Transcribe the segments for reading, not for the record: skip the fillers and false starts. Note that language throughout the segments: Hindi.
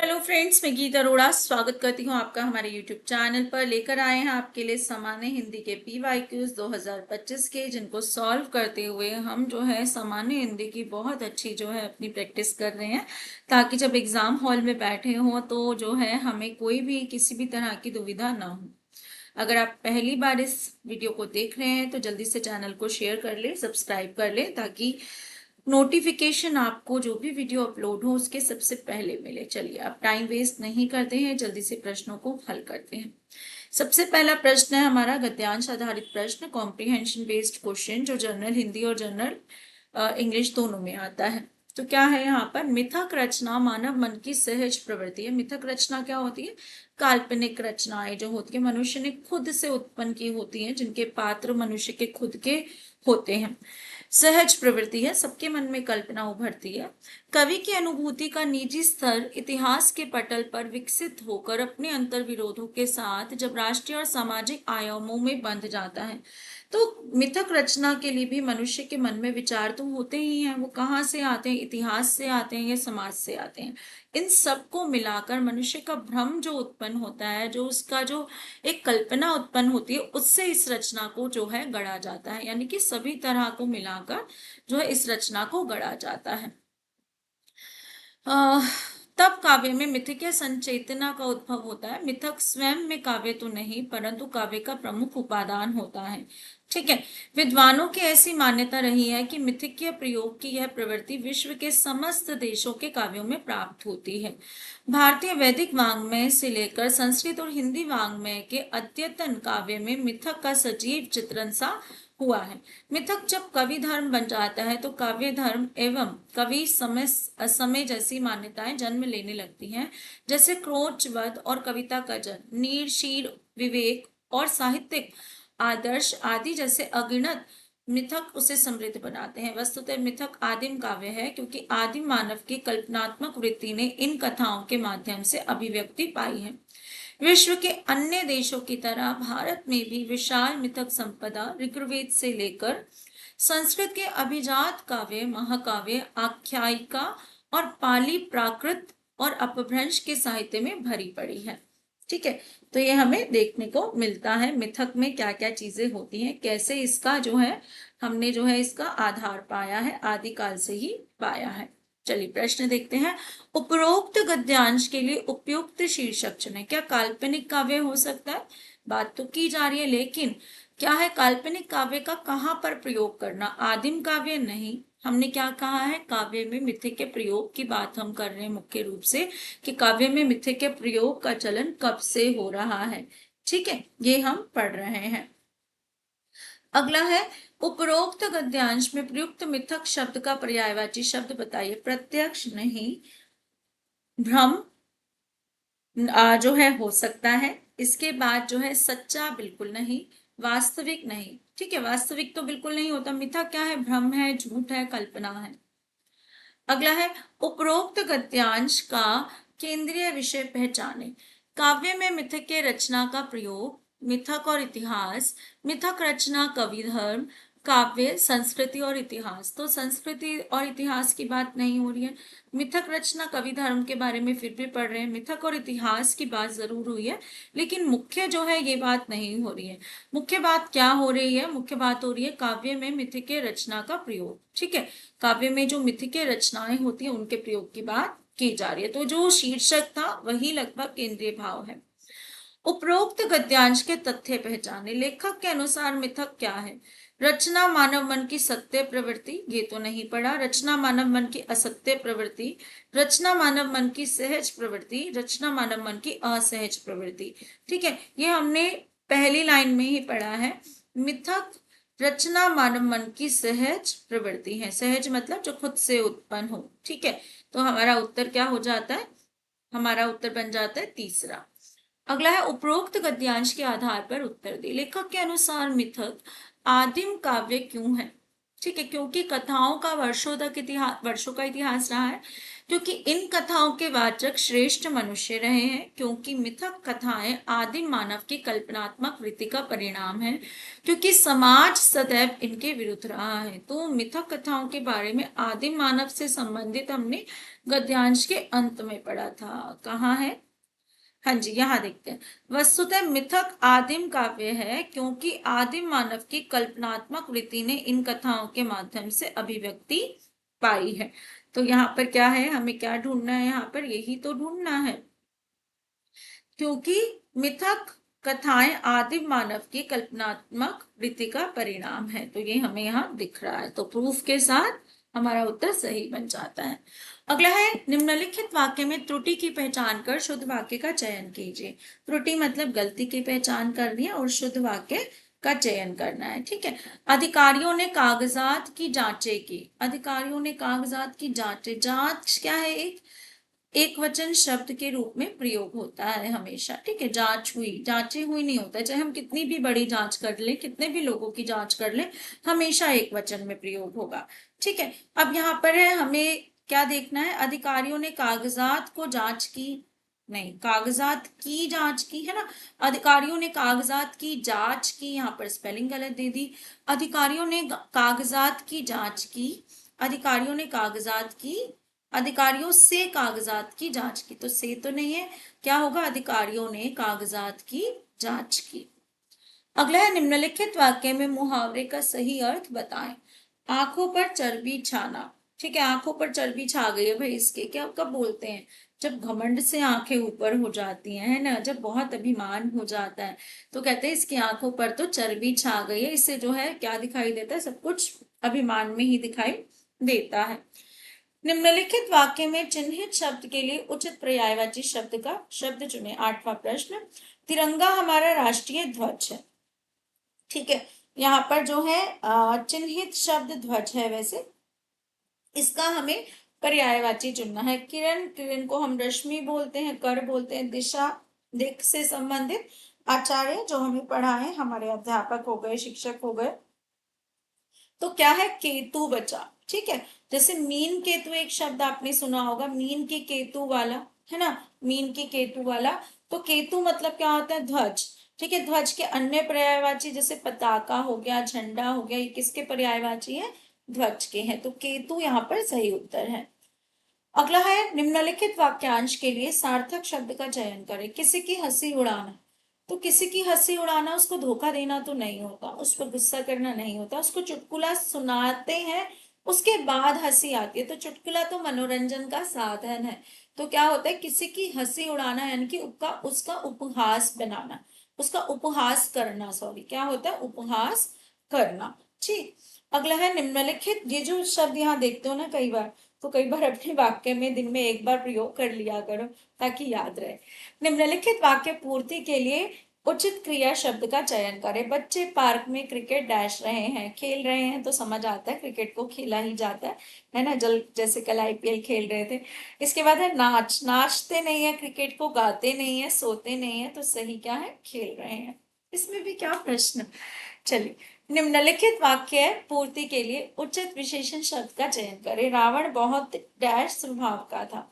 हेलो फ्रेंड्स, मैं गीता अरोड़ा स्वागत करती हूँ आपका हमारे यूट्यूब चैनल पर। लेकर आए हैं आपके लिए सामान्य हिंदी के पीवाईक्यूज 2025 के, जिनको सॉल्व करते हुए हम जो है सामान्य हिंदी की बहुत अच्छी जो है अपनी प्रैक्टिस कर रहे हैं, ताकि जब एग्जाम हॉल में बैठे हों तो जो है हमें कोई भी किसी भी तरह की दुविधा ना हो। अगर आप पहली बार इस वीडियो को देख रहे हैं तो जल्दी से चैनल को शेयर कर लें, सब्सक्राइब कर लें, ताकि नोटिफिकेशन आपको जो भी वीडियो अपलोड हो उसके सबसे पहले मिले। चलिए अब टाइम वेस्ट नहीं करते हैं, जल्दी से प्रश्नों को हल करते हैं। सबसे पहला प्रश्न है हमारा गद्यांश आधारित प्रश्न, कॉम्प्रिहेंशन बेस्ड क्वेश्चन, जो जनरल हिंदी और जनरल इंग्लिश दोनों में आता है। तो क्या है यहाँ पर, मिथक रचना मानव मन की सहज प्रवृत्ति है। मिथक रचना क्या होती है? काल्पनिक रचनाएं जो होती है मनुष्य ने खुद से उत्पन्न की होती हैं, जिनके पात्र मनुष्य के खुद के होते हैं। सहज प्रवृत्ति है, सबके मन में कल्पना उभरती है। कवि की अनुभूति का निजी स्तर इतिहास के पटल पर विकसित होकर अपने अंतर विरोधों के साथ जब राष्ट्रीय और सामाजिक आयामों में बंध जाता है, तो मिथक रचना के लिए भी मनुष्य के मन में विचार तो होते ही हैं। वो कहाँ से आते हैं? इतिहास से आते हैं या समाज से आते हैं? इन सबको मिलाकर मनुष्य का भ्रम जो उत्पन्न होता है, जो उसका जो एक कल्पना उत्पन्न होती है, उससे इस रचना को जो है गढ़ा जाता है। यानी कि सभी तरह को मिलाकर जो है इस रचना को गढ़ा जाता है। तब काव्य में मिथकीय संचेतना का उद्भव होता है। मिथक स्वयं में काव्य तो नहीं, परंतु काव्य का प्रमुख उपादान होता है। ठीक है। विद्वानों की ऐसी मान्यता रही है कि मिथकीय प्रयोग की यह प्रवृत्ति विश्व के समस्त देशों के काव्यों में प्राप्त होती है। भारतीय वैदिक वाङ्मय से लेकर संस्कृत और हिंदी वाङ्मय के अद्यतन काव्य में मिथक का सजीव चित्रण सा हुआ है। मिथक जब कवि धर्म बन जाता है तो काव्य धर्म एवं कवि समय असमय जैसी मान्यताएं जन्म लेने लगती हैं, जैसे क्रोध वध और कविता का जन्म, नीर शीर विवेक और साहित्यिक आदर्श आदि जैसे अगिनत मिथक उसे समृद्ध बनाते हैं। वस्तुतः मिथक आदिम काव्य है, क्योंकि आदिम मानव की कल्पनात्मक वृत्ति ने इन कथाओं के माध्यम से अभिव्यक्ति पाई है। विश्व के अन्य देशों की तरह भारत में भी विशाल मिथक संपदा ऋग्वेद से लेकर संस्कृत के अभिजात काव्य, महाकाव्य, आख्यायिका और पाली प्राकृत और अपभ्रंश के साहित्य में भरी पड़ी है। ठीक है। तो ये हमें देखने को मिलता है मिथक में क्या क्या चीजें होती हैं, कैसे इसका जो है हमने जो है इसका आधार पाया है, आदिकाल से ही पाया है। चलिए प्रश्न देखते हैं। उपरोक्त गद्यांश के लिए उपयुक्त शीर्षक चुनें। क्या काल्पनिक काव्य हो सकता है? बात तो की जा रही है, लेकिन क्या है काल्पनिक काव्य का कहाँ पर प्रयोग करना? आदिम काव्य नहीं। हमने क्या कहा है? काव्य में मिथक के प्रयोग की बात हम कर रहे हैं मुख्य रूप से, कि काव्य में मिथक के प्रयोग का चलन कब से हो रहा है। ठीक है, ये हम पढ़ रहे हैं। अगला है, उपरोक्त गद्यांश में प्रयुक्त मिथक शब्द का पर्यायवाची शब्द बताइए। प्रत्यक्ष नहीं, भ्रम जो है हो सकता है। इसके बाद जो है सच्चा बिल्कुल नहीं, वास्तविक नहीं। ठीक है, वास्तविक तो बिल्कुल नहीं होता। मिथक क्या है? भ्रम है, झूठ है, कल्पना है। अगला है, उपरोक्त गद्यांश का केंद्रीय विषय पहचाने। काव्य में मिथक के रचना का प्रयोग, मिथक और इतिहास, मिथक रचना कवि धर्म, काव्य संस्कृति और इतिहास। तो संस्कृति और इतिहास की बात नहीं हो रही है। मिथक रचना कवि धर्म के बारे में फिर भी पढ़ रहे हैं, मिथक और इतिहास की बात जरूर हुई है, लेकिन मुख्य जो है ये बात नहीं हो रही है। मुख्य बात क्या हो रही है? मुख्य बात हो रही है काव्य में मिथक के रचना का प्रयोग। ठीक है, काव्य में जो मिथकीय रचनाएं होती हैं उनके प्रयोग की बात की जा रही है। तो जो शीर्षक था वही लगभग केंद्रीय भाव है। उपरोक्त गद्यांश के तथ्य पहचाने। लेखक के अनुसार मिथक क्या है? रचना मानव मन की सत्य प्रवृत्ति, ये तो नहीं पढ़ा। रचना मानव मन की असत्य प्रवृत्ति, रचना मानव मन की सहज प्रवृत्ति, रचना मानव मन की असहज प्रवृत्ति। ठीक है, ये हमने पहली लाइन में ही पढ़ा है। मिथक रचना मानव मन की सहज प्रवृत्ति है। सहज मतलब जो खुद से उत्पन्न हो। ठीक है, तो हमारा उत्तर क्या हो जाता है? हमारा उत्तर बन जाता है तीसरा। अगला है, उपरोक्त गद्यांश के आधार पर उत्तर दे। लेखक के अनुसार मिथक आदिम काव्य क्यों है? ठीक है, क्योंकि कथाओं का वर्षों का इतिहास रहा है, क्योंकि इन कथाओं के वाचक श्रेष्ठ मनुष्य रहे हैं, क्योंकि मिथक कथाएं आदिम मानव की कल्पनात्मक वृत्ति का परिणाम है, क्योंकि समाज सदैव इनके विरुद्ध रहा है। तो मिथक कथाओं के बारे में आदिम मानव से संबंधित हमने गद्यांश के अंत में पढ़ा था। कहाँ है? हाँ जी, यहाँ देखते हैं। वस्तुतः मिथक आदिम काव्य है क्योंकि आदिम मानव की कल्पनात्मक वृत्ति ने इन कथाओं के माध्यम से अभिव्यक्ति पाई है। तो यहाँ पर क्या है, हमें क्या ढूंढना है, यहाँ पर यही तो ढूंढना है, क्योंकि मिथक कथाएं आदिम मानव की कल्पनात्मक वृत्ति का परिणाम है। तो ये हमें यहाँ दिख रहा है, तो प्रूफ के साथ हमारा उत्तर सही बन जाता है। अगला है, निम्नलिखित वाक्य में त्रुटि की पहचान कर शुद्ध वाक्य का चयन कीजिए। त्रुटि मतलब गलती की पहचान करनी है और शुद्ध वाक्य का चयन करना है। ठीक है। अधिकारियों ने कागजात की जांचें की। अधिकारियों ने कागजात की जांचें, जांच क्या है, एक वचन शब्द के रूप में प्रयोग होता है हमेशा। ठीक है। जांच हुई, जांचें हुई नहीं होता है, चाहे हम कितनी भी बड़ी जांच कर ले, कितने भी लोगों की जांच कर ले, हमेशा एक वचन में प्रयोग होगा। ठीक है। अब यहाँ पर है, हमें क्या देखना है, अधिकारियों ने कागजात को जांच की, नहीं, कागजात की जांच की है ना। अधिकारियों ने कागजात की जांच की, यहाँ पर स्पेलिंग गलत दे दी। अधिकारियों ने कागजात की जांच की, अधिकारियों ने कागजात की, अधिकारियों से कागजात की जांच की, तो से तो नहीं है, क्या होगा, अधिकारियों ने कागजात की जांच की। अगला है, निम्नलिखित वाक्य में मुहावरे का सही अर्थ बताएं। आंखों पर चर्बी छाना। ठीक है, आंखों पर चर्बी छा गई है भाई, इसके क्या कब बोलते हैं, जब घमंड से आंखें ऊपर हो जाती हैं, है ना, जब बहुत अभिमान हो जाता है, तो कहते हैं इसकी आंखों पर तो चर्बी छा गई है। इससे जो है क्या दिखाई देता है, सब कुछ अभिमान में ही दिखाई देता है। निम्नलिखित वाक्य में चिन्हित शब्द के लिए उचित पर्यायवाची शब्द का शब्द चुने। 8वां प्रश्न, तिरंगा हमारा राष्ट्रीय ध्वज है। ठीक है। यहाँ पर जो है चिन्हित शब्द ध्वज है, वैसे इसका हमें पर्यायवाची चुनना है। किरण, किरण को हम रश्मि बोलते हैं, कर बोलते हैं, दिशा दिक से संबंधित। आचार्य जो हमें पढ़ाए, हमारे अध्यापक हो गए, शिक्षक हो गए। तो क्या है, केतु बचा। ठीक है। जैसे मीन केतु एक शब्द आपने सुना होगा, मीन की केतु वाला, है ना, मीन की केतु वाला। तो केतु मतलब क्या होता है, ध्वज। ठीक है। ध्वज के अन्य पर्यायवाची जैसे पताका हो गया, झंडा हो गया, ये किसके पर्यायवाची है, ध्वज के हैं। तो केतु यहाँ पर सही उत्तर है। अगला है, निम्नलिखित वाक्यांश के लिए सार्थक शब्द का चयन करें। किसी की हंसी उड़ाना। तो किसी की हंसी उड़ाना, उसको धोखा देना तो नहीं होता, उस पर गुस्सा करना नहीं होता, उसको चुटकुला सुनाते हैं, उसके बाद हंसी आती है, तो चुटकुला तो मनोरंजन का साधन है। तो क्या होता है, किसी की हंसी उड़ाना यानी कि उसका उसका उपहास बनाना, उसका उपहास करना, सॉरी, क्या होता है, उपहास करना। ठीक। अगला है, निम्नलिखित, ये जो शब्द यहाँ देखते हो ना कई बार, तो कई बार अपने वाक्य में दिन में एक बार प्रयोग कर लिया करो ताकि याद रहे। निम्नलिखित वाक्य पूर्ति के लिए उचित क्रिया शब्द का चयन करें। बच्चे पार्क में क्रिकेट डैश रहे हैं, खेल रहे हैं, तो समझ आता है क्रिकेट को खेला ही जाता है ना, जल जैसे कल आईपीएल खेल रहे थे। इसके बाद है नाच, नाचते नहीं है क्रिकेट को, गाते नहीं है, सोते नहीं है, तो सही क्या है, खेल रहे हैं। इसमें भी क्या प्रश्न। चलिए, निम्नलिखित वाक्य पूर्ति के लिए उचित विशेषण शब्द का चयन करें। रावण बहुत डैश स्वभाव का था।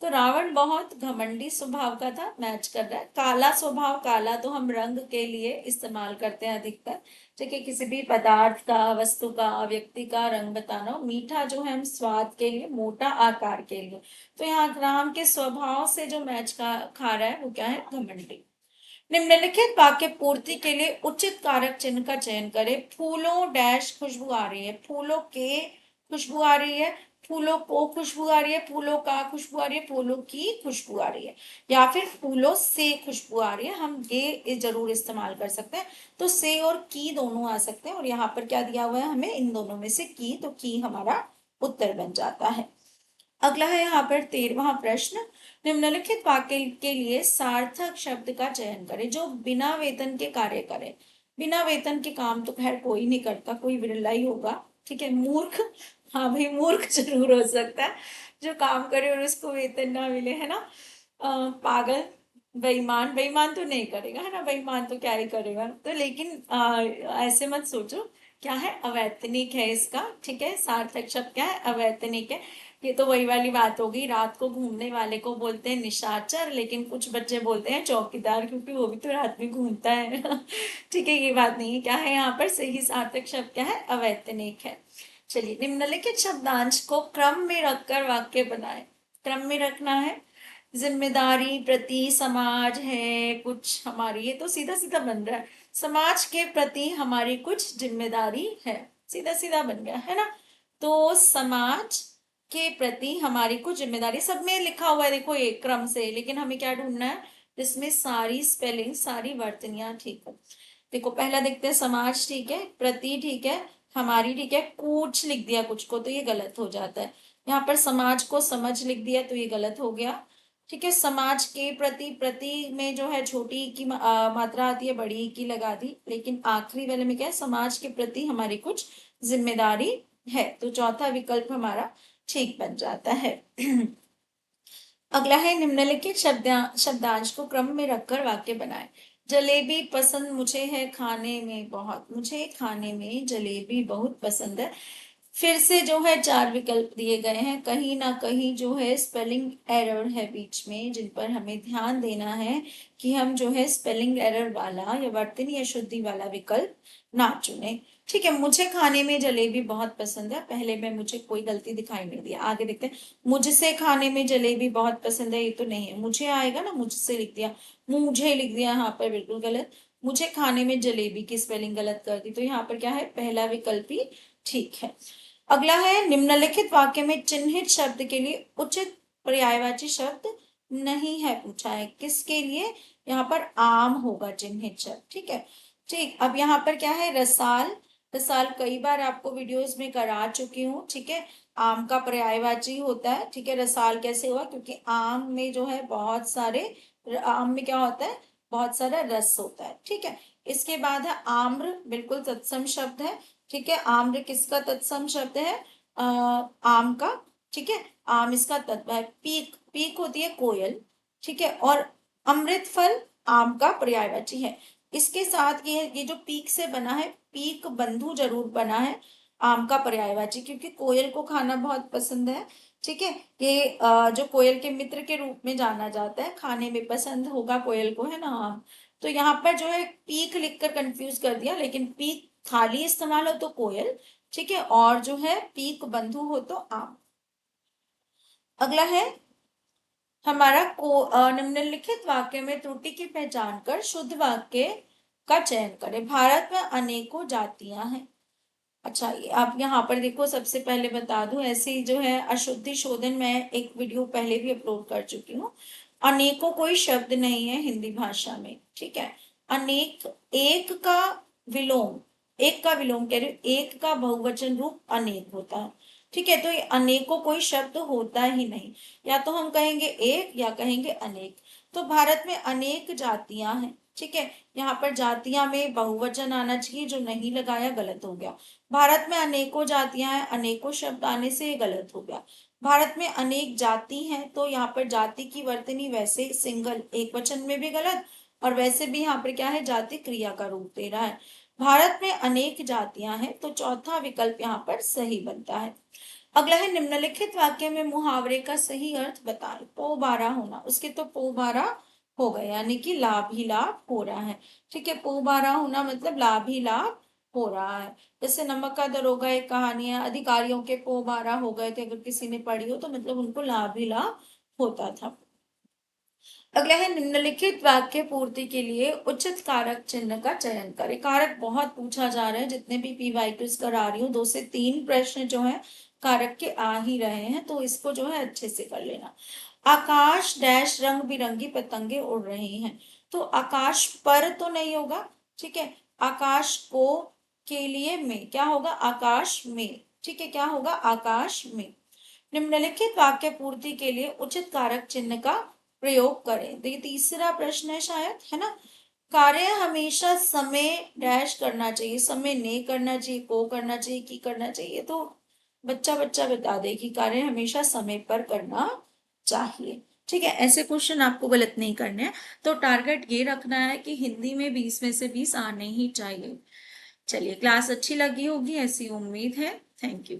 तो रावण बहुत घमंडी स्वभाव का था, मैच कर रहा है। काला स्वभाव, काला तो हम रंग के लिए इस्तेमाल करते हैं अधिकतर। ठीक है, किसी भी पदार्थ का, वस्तु का, व्यक्ति का रंग बताना हो। मीठा जो है हम स्वाद के लिए, मोटा आकार के लिए। तो यहाँ राम के स्वभाव से जो मैच का खा रहा है वो क्या है, घमंडी। निम्नलिखित वाक्य पूर्ति के लिए उचित कारक चिन्ह का चयन करें। फूलों डैश खुशबू आ रही है, फूलों के खुशबू आ रही है, फूलों को खुशबू आ रही है, फूलों का खुशबू आ रही है, फूलों की खुशबू आ रही है, या फिर फूलों से खुशबू आ रही है, हम ये जरूर इस्तेमाल कर सकते हैं। तो से और की दोनों आ सकते हैं, और यहाँ पर क्या दिया हुआ है हमें, इन दोनों में से की, तो की हमारा उत्तर बन जाता है। अगला है यहाँ पर 13वां प्रश्न, निम्नलिखित वाक्य के लिए सार्थक शब्द का चयन करें जो बिना वेतन के कार्य करे। बिना वेतन के काम तो खैर कोई नहीं करता, कोई विरला ही होगा। ठीक है। मूर्ख, हाँ भाई, मूर्ख जरूर हो सकता है जो काम करे और उसको वेतन ना मिले, है ना। पागल, बेईमान, बेईमान तो नहीं करेगा, है ना, बेईमान तो क्या ही करेगा, तो लेकिन ऐसे मत सोचो। क्या है, अवैतनिक है इसका। ठीक है, सार्थक शब्द क्या है, अवैतनिक है। ये तो वही वाली बात होगी, रात को घूमने वाले को बोलते हैं निशाचर, लेकिन कुछ बच्चे बोलते हैं चौकीदार, क्योंकि वो भी तो रात में घूमता है। ठीक है, ये बात नहीं है। क्या है यहाँ पर सही सार्थक शब्द, क्या है, अवैतनिक है। चलिए, निम्नलिखित शब्दांश को क्रम में रखकर वाक्य बनाएं। क्रम में रखना है। जिम्मेदारी, प्रति, समाज है कुछ हमारी, ये तो सीधा सीधा बन रहा है। समाज के प्रति हमारी कुछ जिम्मेदारी है, सीधा सीधा बन गया है ना। तो समाज के प्रति हमारी कुछ जिम्मेदारी, सब में लिखा हुआ है देखो एक क्रम से, लेकिन हमें क्या ढूंढना है जिसमें सारी स्पेलिंग, सारी वर्तनियां ठीक हो। देखो पहला देखते हैं, समाज ठीक है, प्रति ठीक है, हमारी ठीक है, कूच लिख दिया कुछ को तो ये गलत हो जाता है। यहाँ पर समाज को समझ लिख दिया तो ये गलत हो गया। ठीक है, समाज के प्रति, प्रति में जो है छोटी की मात्रा आती है, बड़ी की लगा दी, लेकिन आखिरी वाले में क्या है, समाज के प्रति हमारी कुछ जिम्मेदारी है, तो चौथा विकल्प हमारा ठीक बन जाता है। अगला है, निम्नलिखित शब्दांश को क्रम में रखकर वाक्य बनाएं। जलेबी पसंद मुझे है खाने में बहुत, मुझे खाने में जलेबी बहुत पसंद है। फिर से जो है चार विकल्प दिए गए हैं, कहीं ना कहीं जो है स्पेलिंग एरर है बीच में, जिन पर हमें ध्यान देना है कि हम जो है स्पेलिंग एरर वाला या वर्तनी अशुद्धि वाला विकल्प ना चुने। ठीक है, मुझे खाने में जलेबी बहुत पसंद है, पहले में मुझे कोई गलती दिखाई नहीं दी। आगे देखते हैं, मुझसे खाने में जलेबी बहुत पसंद है, ये तो नहीं है, मुझे आएगा ना, मुझसे लिख दिया, मुझे लिख दिया, यहाँ पर बिल्कुल गलत। मुझे खाने में जलेबी की स्पेलिंग गलत कर दी, तो यहाँ पर क्या है, पहला विकल्प ही ठीक है। अगला है, निम्नलिखित वाक्य में चिन्हित शब्द के लिए उचित पर्यायवाची शब्द नहीं है पूछा है, किसके लिए, यहाँ पर आम होगा चिन्हित शब्द। ठीक है, ठीक, अब यहाँ पर क्या है, रसाल, रसाल कई बार आपको वीडियोस में करा चुकी हूँ। ठीक है, आम का पर्यायवाची होता है। ठीक है, रसाल कैसे हुआ, क्योंकि आम में जो है बहुत सारे, आम में क्या होता है, बहुत सारा रस होता है। ठीक है, इसके बाद है आम्र, बिल्कुल तत्सम शब्द है। ठीक है, आम्र किसका तत्सम शब्द है, आम का। ठीक है, आम इसका तत्व है। पीक, पीक होती है कोयल। ठीक है, और अमृत फल आम का पर्यायवाची है। इसके साथ ये जो पीक से बना है, पीक बंधु जरूर बना है आम का पर्यायवाची, क्योंकि कोयल को खाना बहुत पसंद है। ठीक है, ये जो कोयल के मित्र के रूप में जाना जाता है, खाने में पसंद होगा कोयल को, है ना आम। तो यहाँ पर जो है पीक लिखकर कंफ्यूज कर दिया, लेकिन पीक खाली इस्तेमाल हो तो कोयल। ठीक है, और जो है पीक बंधु हो तो आम। अगला है हमारा निम्नलिखित वाक्य में त्रुटि की पहचान कर शुद्ध वाक्य का चयन करें। भारत में अनेकों जातियां हैं। अच्छा, आप यहाँ पर देखो, सबसे पहले बता दूं, ऐसे जो है अशुद्धि शोधन मैं एक वीडियो पहले भी अपलोड कर चुकी हूँ। अनेकों कोई शब्द नहीं है हिंदी भाषा में। ठीक है, अनेक, एक का विलोम, एक का विलोम कह रही हूँ, एक का बहुवचन रूप अनेक होता है। ठीक है, तो ये अनेकों कोई शब्द होता ही नहीं, या तो हम कहेंगे एक या कहेंगे अनेक। तो भारत में अनेक जातियां हैं। ठीक है, यहाँ पर जातियां में बहुवचन आना चाहिए, जो नहीं लगाया गलत हो गया। भारत में अनेकों जातियां हैं, अनेकों शब्द आने से गलत हो गया। भारत में अनेक जाति हैं, तो यहाँ पर जाति की वर्तनी वैसे सिंगल एक वचन में भी गलत, और वैसे भी यहाँ पर क्या है, जाति क्रिया का रूप दे रहा है। भारत में अनेक जातियां हैं, तो चौथा विकल्प यहाँ पर सही बनता है। अगला है, निम्नलिखित वाक्य में मुहावरे का सही अर्थ बताएं। पोबारा होना, उसके तो पोबारा हो गया, यानी कि लाभ ही लाभ हो रहा है। ठीक है, पोबारा होना मतलब लाभ ही लाभ हो रहा है। जैसे नमक का दरोगा एक कहानी है, अधिकारियों के पोबारा हो गए थे, अगर किसी ने पढ़ी हो तो मतलब उनको लाभ ही लाभ होता था। अगला है, निम्नलिखित वाक्य पूर्ति के लिए उचित कारक चिन्ह का चयन करें। कारक बहुत पूछा जा रहा है, जितने भी पीवाई क्विज करा रही हूँ, 2 से 3 प्रश्न जो है कारक के आ ही रहे हैं, तो इसको जो है अच्छे से कर लेना। आकाश डैश रंग बिरंगी पतंगे उड़ रही हैं, तो आकाश पर तो नहीं होगा। ठीक है, आकाश को के लिए में क्या होगा, आकाश में। ठीक है, क्या होगा, आकाश में। निम्नलिखित वाक्य पूर्ति के लिए उचित कारक चिन्ह का प्रयोग करें। तो ये तीसरा प्रश्न है शायद, है ना। कार्य हमेशा समय डैश करना चाहिए, समय ने करना चाहिए, को करना चाहिए, की करना चाहिए, तो बच्चा बच्चा बता दे कि कार्य हमेशा समय पर करना चाहिए। ठीक है, ऐसे क्वेश्चन आपको गलत नहीं करने हैं, तो टारगेट ये रखना है कि हिंदी में 20 में से 20 आने ही चाहिए। चलिए, क्लास अच्छी लगी होगी ऐसी उम्मीद है। Thank you.